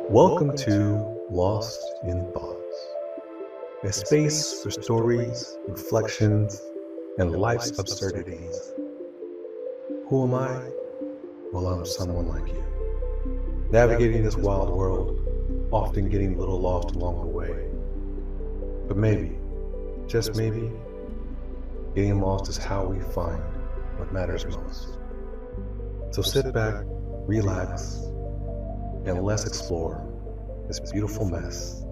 Welcome to Lost in Thoughts, a space for stories, reflections, and life's absurdities. Who am I? Well, I'm someone like you, navigating this wild world, often getting a little lost along the way. But maybe, just maybe, getting lost is how we find what matters most. So sit back, relax, and let's explore this beautiful mess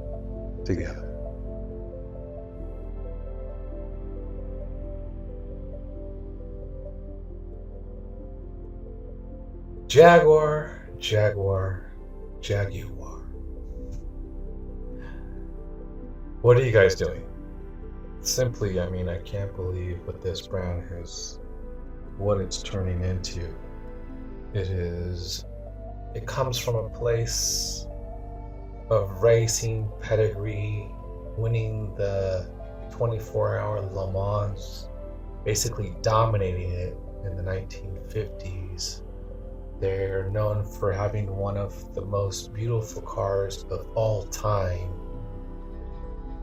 together. Jaguar, Jaguar, Jaguar. What are you guys doing? Simply, I can't believe what this brand what it's turning into. It comes from a place of racing pedigree, winning the 24-hour Le Mans, basically dominating it in the 1950s. They're known for having one of the most beautiful cars of all time.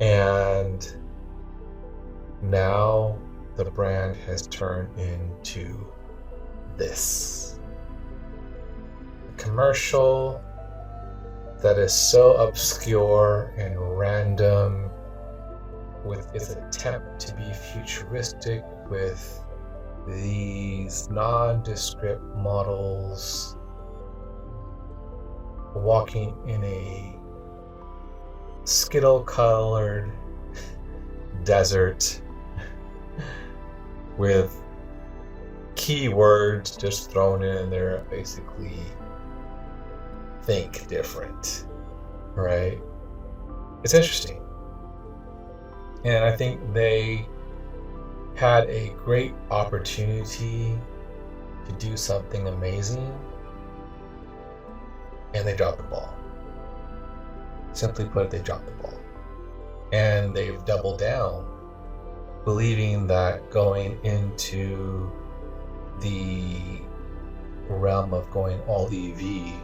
And now the brand has turned into this. A commercial that is so obscure and random, with its attempt to be futuristic with these nondescript models walking in a skittle-colored desert with keywords just thrown in there, basically think different, right? It's interesting. And I think they had a great opportunity to do something amazing, and they dropped the ball. Simply put, they dropped the ball. And they've doubled down, believing that going into the realm of going all EV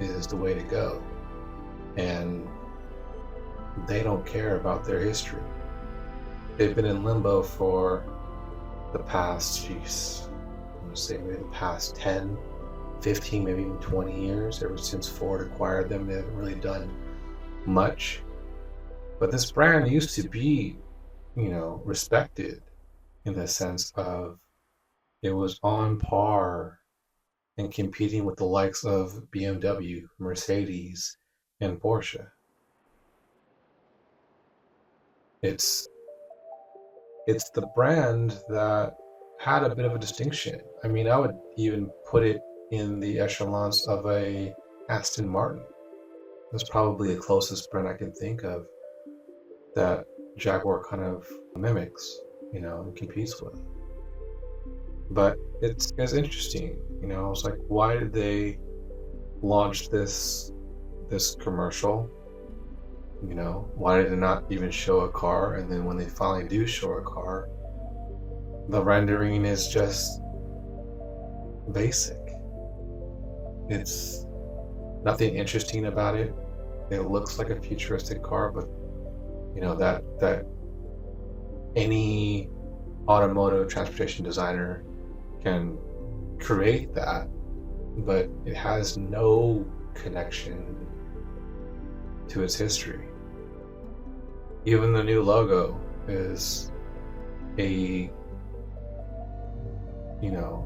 is the way to go. And they don't care about their history. They've been in limbo for the past, I'm going to say maybe the past 10, 15, maybe even 20 years. Ever since Ford acquired them, they haven't really done much. But this brand used to be, respected in the sense of it was on par and competing with the likes of BMW, Mercedes, and Porsche. It's the brand that had a bit of a distinction. I would even put it in the echelons of a Aston Martin. That's probably the closest brand I can think of that Jaguar kind of mimics, and competes with. But it's interesting, I was like, why did they launch this commercial? Why did they not even show a car? And then when they finally do show a car, the rendering is just basic. It's nothing interesting about it. It looks like a futuristic car, but that any automotive transportation designer can create that, but it has no connection to its history. Even the new logo is a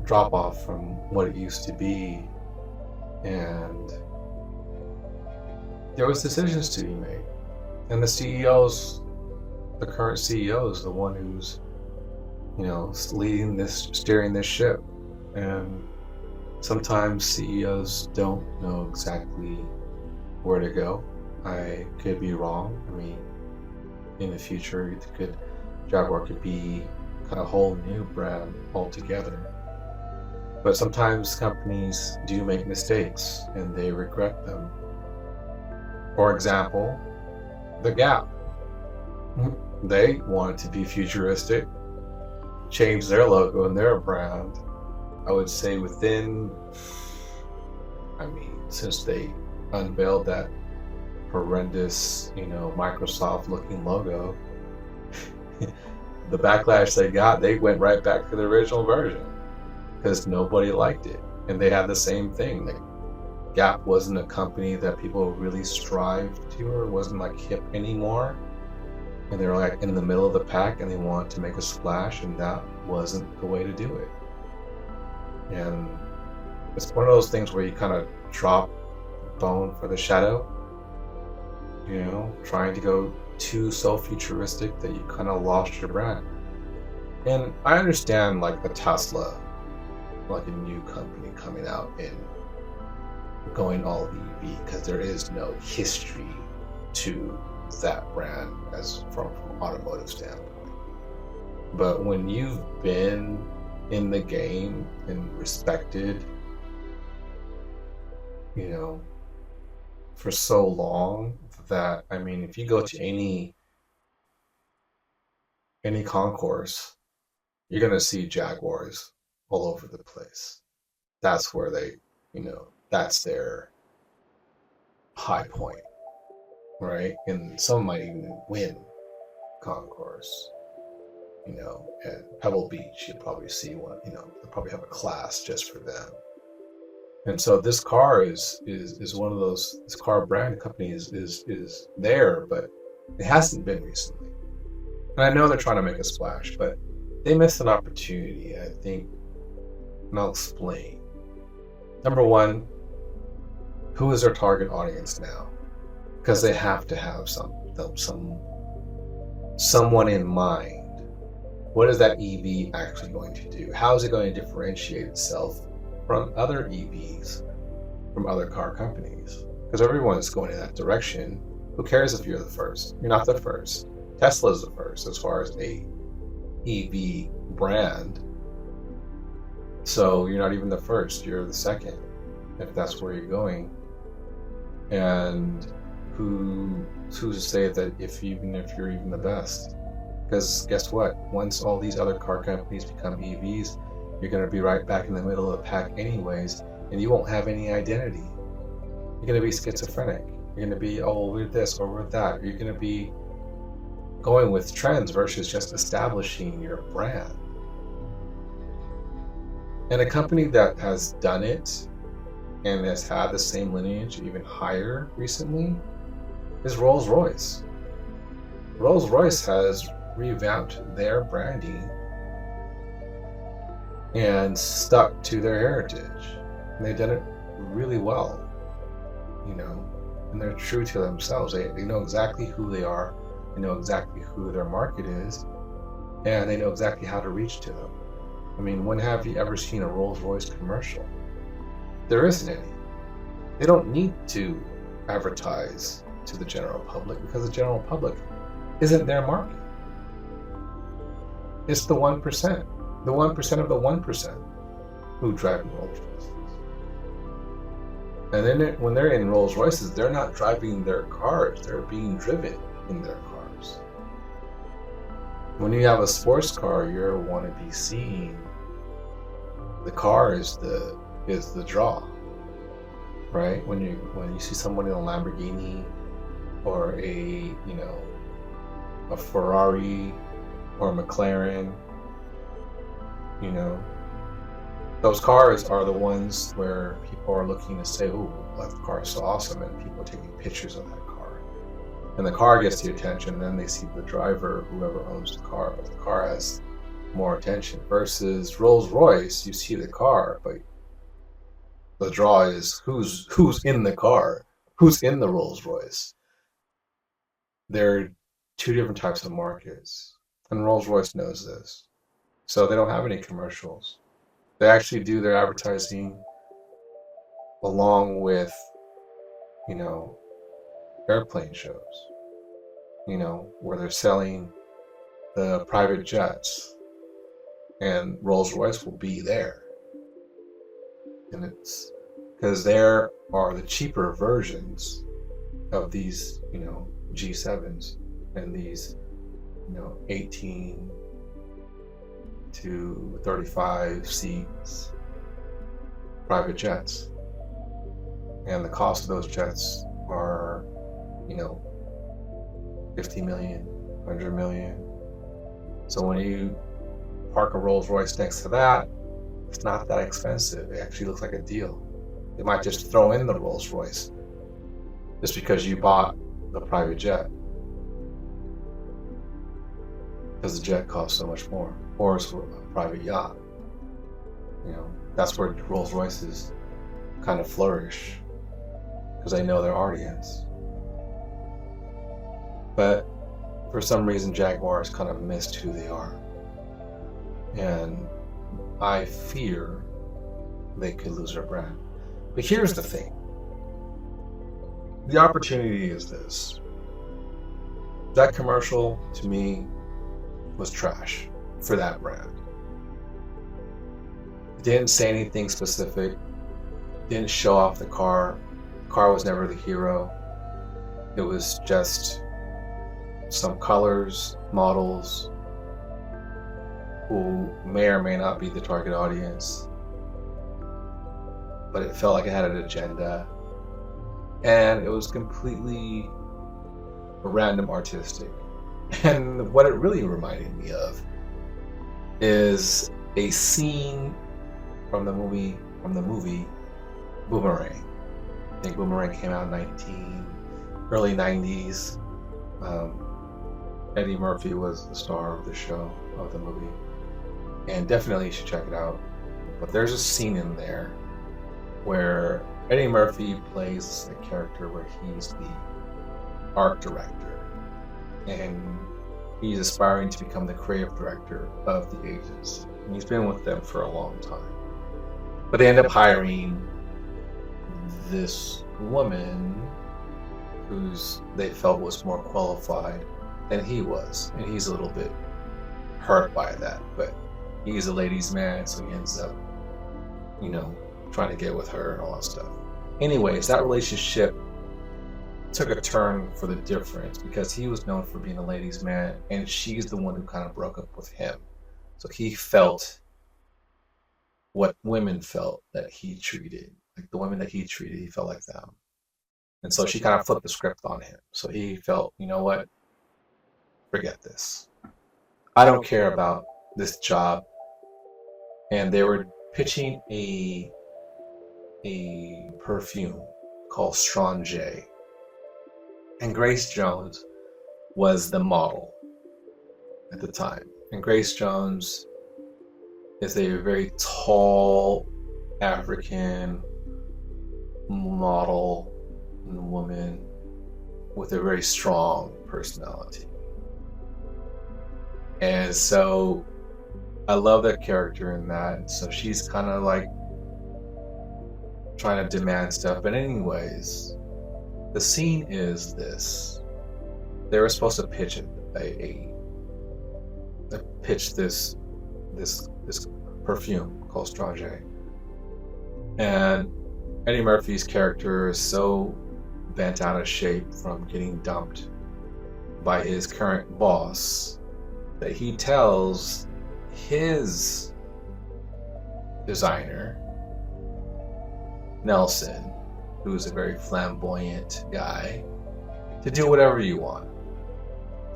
drop off from what it used to be, and there was decisions to be made, and the current CEO is the one who's steering this ship. And sometimes CEOs don't know exactly where to go. I could be wrong. In the future, Jaguar could be kind of a whole new brand altogether. But sometimes companies do make mistakes and they regret them. For example, the Gap. They wanted to be futuristic, changed their logo and their brand. I would say since they unveiled that horrendous, Microsoft looking logo, the backlash they got, they went right back to the original version because nobody liked it. And they had the same thing. Like, Gap wasn't a company that people really strived to, or wasn't like hip anymore. And they were like in the middle of the pack and they wanted to make a splash, and that wasn't the way to do it. And it's one of those things where you kind of drop bone for the shadow, trying to go too so futuristic that you kind of lost your brand. And I understand like the Tesla, like a new company coming out and going all EV, because there is no history to that brand as from an automotive standpoint. But when you've been in the game and respected, for so long, that, I mean, if you go to any concourse, you're gonna see Jaguars all over the place. That's where they, that's their high point, right? And some might even win concourse. At Pebble Beach, you'll probably see one. They'll probably have a class just for them. And so this car is one of those. This car brand company is there, but it hasn't been recently. And I know they're trying to make a splash, but they missed an opportunity, I think. And I'll explain. Number one, who is their target audience now? Because they have to have someone in mind. What is that EV actually going to do? How is it going to differentiate itself from other EVs, from other car companies? Because everyone's going in that direction. Who cares if you're the first? You're not the first. Tesla's the first as far as a EV brand. So you're not even the first, you're the second, if that's where you're going. And who's to say that if you're even the best? Because guess what? Once all these other car companies become EVs, you're going to be right back in the middle of the pack anyways, and you won't have any identity. You're going to be schizophrenic. You're going to be, oh, we're this or we're that. You're going to be going with trends versus just establishing your brand. And a company that has done it and has had the same lineage, even higher recently, is Rolls-Royce. Rolls-Royce has revamped their branding and stuck to their heritage. And they've done it really well, and they're true to themselves. They know exactly who they are, they know exactly who their market is, and they know exactly how to reach to them. I mean, when have you ever seen a Rolls-Royce commercial? There isn't any. They don't need to advertise to the general public because the general public isn't their market. It's the 1%, the 1% of the 1% who drive Rolls Royces. And then when they're in Rolls Royces, they're not driving their cars, they're being driven in their cars. When you have a sports car, you want to be seen. The car is the draw, right? When you see someone in a Lamborghini or a Ferrari or a McLaren, those cars are the ones where people are looking to say, "Oh, that car is so awesome," and people are taking pictures of that car. And the car gets the attention, and then they see the driver, whoever owns the car, but the car has more attention. Versus Rolls-Royce, you see the car, but the draw is who's in the car, who's in the Rolls-Royce. They're two different types of markets, and Rolls-Royce knows this. So they don't have any commercials. They actually do their advertising along with, airplane shows, where they're selling the private jets, and Rolls-Royce will be there. And it's because there are the cheaper versions of these, G7s and these, 18 to 35 seats private jets. And the cost of those jets are $50 million, $100 million. So when you park a Rolls Royce next to that, it's not that expensive. It actually looks like a deal. They might just throw in the Rolls Royce just because you bought the private jet, because the jet costs so much more, or it's a private yacht. That's where Rolls Royces kind of flourish, because they know their audience. But for some reason, Jaguars kind of missed who they are, and I fear they could lose their brand. But here's the thing. The opportunity is this. That commercial, to me, was trash for that brand. It didn't say anything specific. It didn't show off the car. The car was never the hero. It was just some colors, models, who may or may not be the target audience. But it felt like it had an agenda. And it was completely random artistic. And what it really reminded me of is a scene from the movie Boomerang. I think Boomerang came out in early 90s. Eddie Murphy was the star of the movie. And definitely you should check it out. But there's a scene in there where Eddie Murphy plays a character where he's the art director, and he's aspiring to become the creative director of the agency. And he's been with them for a long time. But they end up hiring this woman who's they felt was more qualified than he was, and he's a little bit hurt by that. But he's a ladies' man, so he ends up, trying to get with her and all that stuff. Anyways, that relationship took a turn for the difference because he was known for being a ladies' man, and she's the one who kind of broke up with him. So he felt what women felt that he treated. Like the women that he treated, he felt like them. And so she kind of flipped the script on him. So he felt, you know what? Forget this. I don't care about this job. And they were pitching a perfume called Strange. And Grace Jones was the model at the time. And Grace Jones is a very tall African model woman with a very strong personality. And so I love that character in that. So she's kind of like trying to demand stuff. But anyways, the scene is this. They were supposed to pitch this perfume called Strange. And Eddie Murphy's character is so bent out of shape from getting dumped by his current boss that he tells his designer, Nelson, who's a very flamboyant guy, to do whatever you want.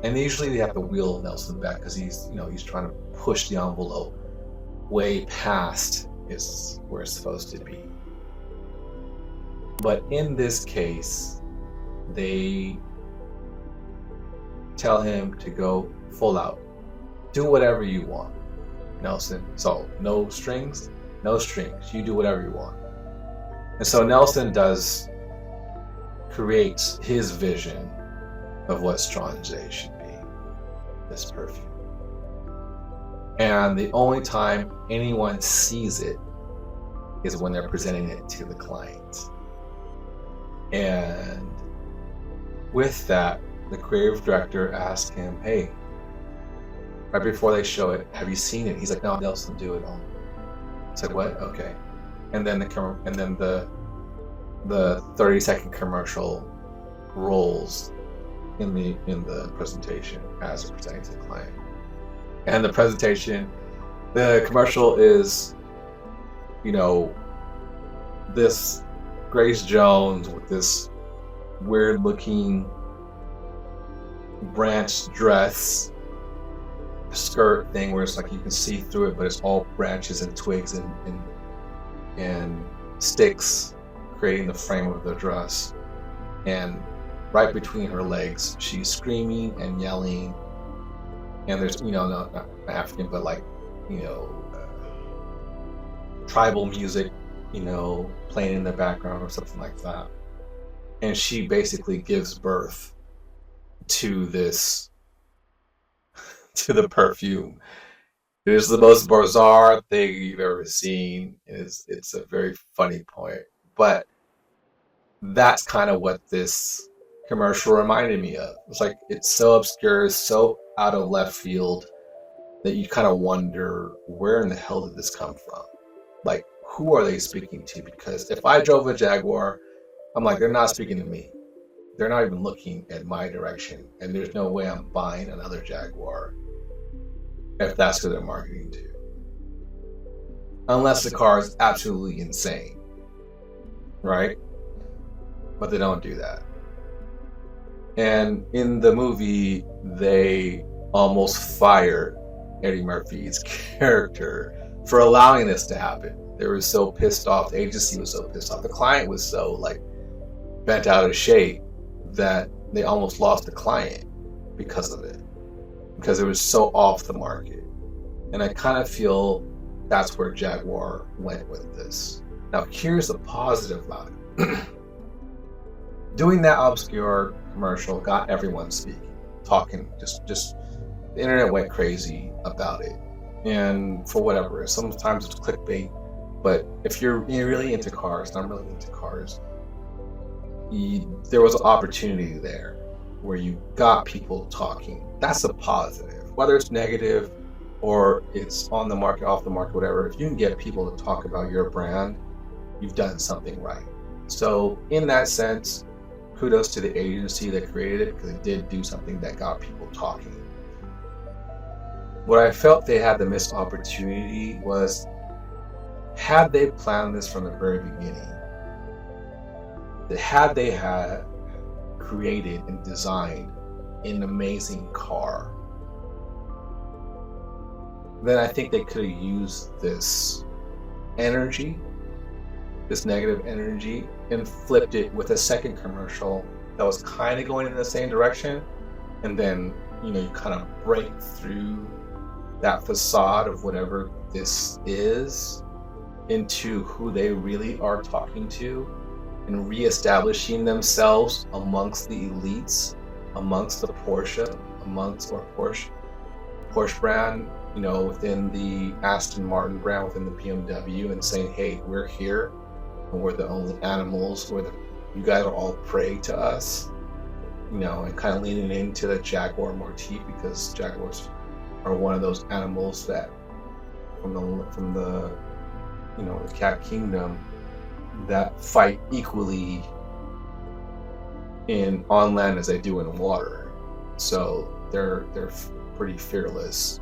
And usually they have to wheel Nelson back because he's trying to push the envelope way past where it's supposed to be. But in this case, they tell him to go full out. Do whatever you want, Nelson. So no strings. You do whatever you want. And so Nelson creates his vision of what Strange should be, this perfume. And the only time anyone sees it is when they're presenting it to the client. And with that, the creative director asked him, hey, right before they show it, have you seen it? He's like, no, Nelson, do it all. It's like, what? Okay. And then the 30-second commercial rolls in the presentation as they're presenting to the client. And the commercial is, this Grace Jones with this weird looking branch dress skirt thing where it's like you can see through it, but it's all branches and twigs and sticks creating the frame of the dress. And right between her legs, she's screaming and yelling. And there's, not African, but like, tribal music, playing in the background or something like that. And she basically gives birth to this, to the perfume. It is the most bizarre thing you've ever seen. It's a very funny point. But that's kind of what this commercial reminded me of. It's like, it's so obscure, so out of left field that you kind of wonder, where in the hell did this come from? Like, who are they speaking to? Because if I drove a Jaguar, I'm like, they're not speaking to me. They're not even looking at my direction. And there's no way I'm buying another Jaguar if that's who they're marketing to. Unless the car is absolutely insane, right? But they don't do that. And in the movie, they almost fired Eddie Murphy's character for allowing this to happen. They were so pissed off. The agency was so pissed off. The client was so bent out of shape that they almost lost the client because of it. Because it was so off the market. And I kind of feel that's where Jaguar went with this. Now, here's the positive about it. Doing that obscure commercial got everyone speaking, talking, just the internet went crazy about it. And for whatever, sometimes it's clickbait, but if you're really into cars, and I'm really into cars, there was an opportunity there where you got people talking. That's a positive. Whether it's negative or it's on the market, off the market, whatever, if you can get people to talk about your brand, you've done something right. So in that sense, kudos to the agency that created it, because it did do something that got people talking. What I felt they had the missed opportunity was, had they planned this from the very beginning, had they had created and designed an amazing car, then I think they could have used this energy, this negative energy, and flipped it with a second commercial that was kind of going in the same direction. And then, you kind of break through that facade of whatever this is into who they really are talking to, and reestablishing themselves amongst the elites, amongst the Porsche brand, within the Aston Martin brand, within the BMW, and saying, hey, we're here, and we're the only animals, you guys are all prey to us, and kind of leaning into the Jaguar motif, because Jaguars are one of those animals that from the the cat kingdom that fight equally on land as they do in water. So they're pretty fearless.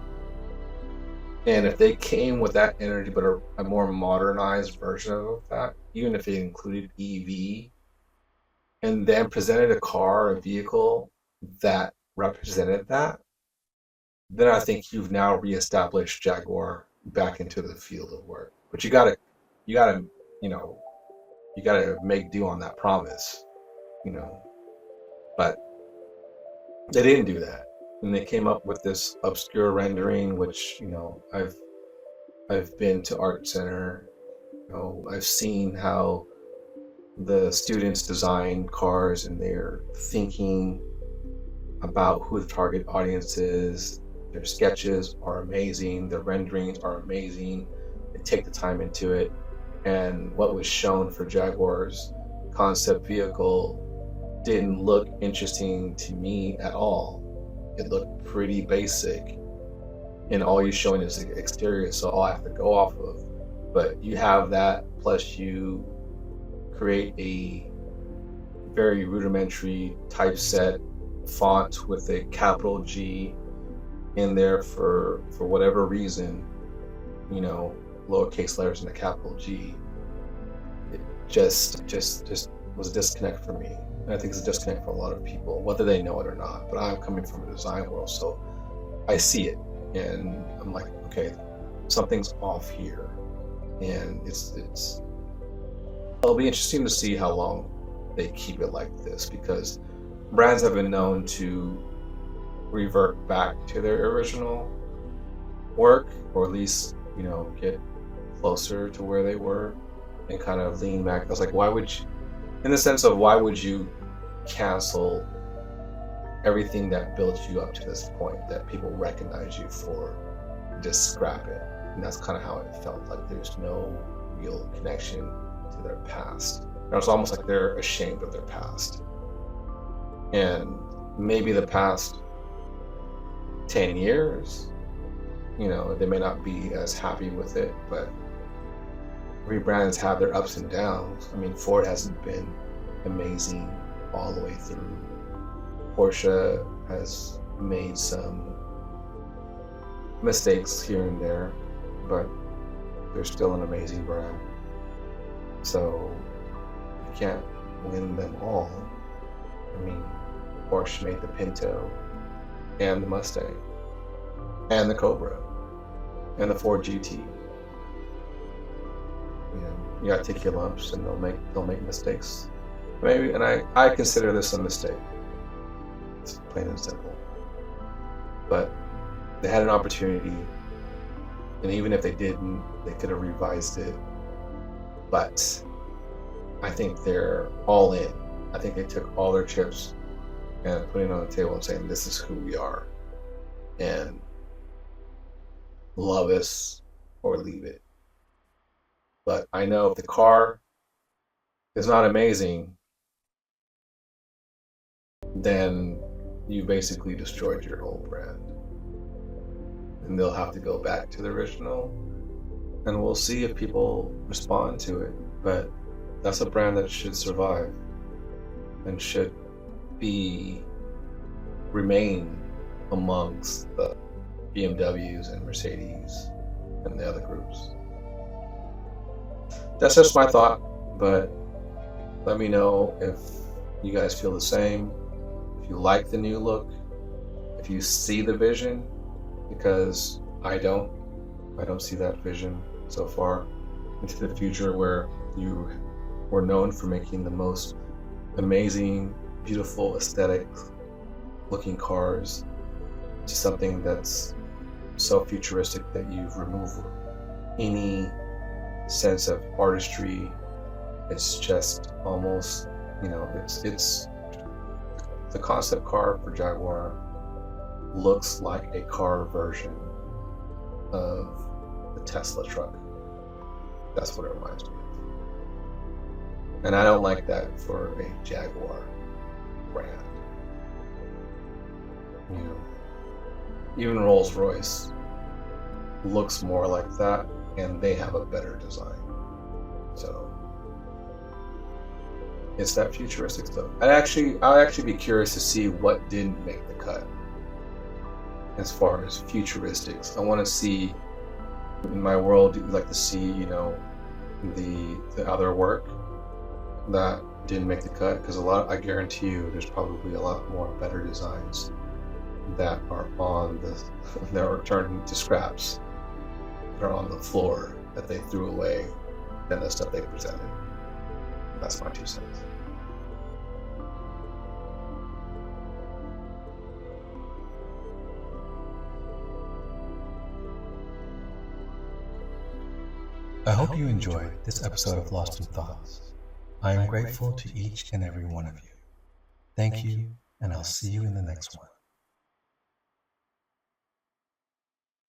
And if they came with that energy, but a more modernized version of that, even if it included EV, and then presented a vehicle that represented that, then I think you've now reestablished Jaguar back into the field of work. But you gotta make do on that promise, But they didn't do that, and they came up with this obscure rendering, which I've been to Art Center. I've seen how the students design cars, and they're thinking about who the target audience is. Their sketches are amazing. Their renderings are amazing. They take the time into it. And what was shown for Jaguar's concept vehicle didn't look interesting to me at all. It looked pretty basic. And all you're showing is the exterior, so all I have to go off of. But you have that, plus you create a very rudimentary typeset font with a capital G in there for whatever reason, lowercase letters and a capital G. It just was a disconnect for me. And I think it's a disconnect for a lot of people, whether they know it or not. But I'm coming from a design world, so I see it, and I'm like, okay, something's off here, and it'll be interesting to see how long they keep it like this, because brands have been known to revert back to their original work, or at least, get closer to where they were and kind of lean back. I was like, why would you, in the sense of why would you cancel everything that built you up to this point that people recognize you for, just scrap it? And that's kind of how it felt, like there's no real connection to their past. And it's almost like they're ashamed of their past. And maybe the past 10 years, they may not be as happy with it, but rebrands have their ups and downs. I mean, Ford hasn't been amazing all the way through. Porsche has made some mistakes here and there, but they're still an amazing brand. So you can't win them all. I mean, Porsche made the Pinto and the Mustang and the Cobra and the Ford GT. You gotta take your lumps, and they'll make mistakes. Maybe, and I consider this a mistake. It's plain and simple. But they had an opportunity, and even if they didn't, they could have revised it. But I think they're all in. I think they took all their chips and putting it on the table and saying, this is who we are, and love us or leave it. But I know if the car is not amazing, then you basically destroyed your whole brand. And they'll have to go back to the original, and we'll see if people respond to it. But that's a brand that should survive and should remain amongst the BMWs and Mercedes and the other groups. That's just my thought, but let me know if you guys feel the same, if you like the new look, if you see the vision, because I don't see that vision so far into the future, where you were known for making the most amazing, beautiful, aesthetic looking cars, to something that's so futuristic that you've removed any sense of artistry. It's just almost, it's the concept car for Jaguar looks like a car version of the Tesla truck. That's what it reminds me of. And I don't like that for a Jaguar brand. Even Rolls-Royce looks more like that, and they have a better design. So it's that futuristic stuff. I'll actually be curious to see what didn't make the cut as far as futuristics. I want to see, in my world, you'd like to see, the other work that didn't make the cut, because I guarantee you there's probably a lot more better designs that are that are turned into scraps, that are on the floor, that they threw away, than the stuff they presented. That's my 2 cents. I hope you enjoyed this episode of Lost in Thoughts. I am grateful to each and every one of you. Thank you, and I'll see you in the next one.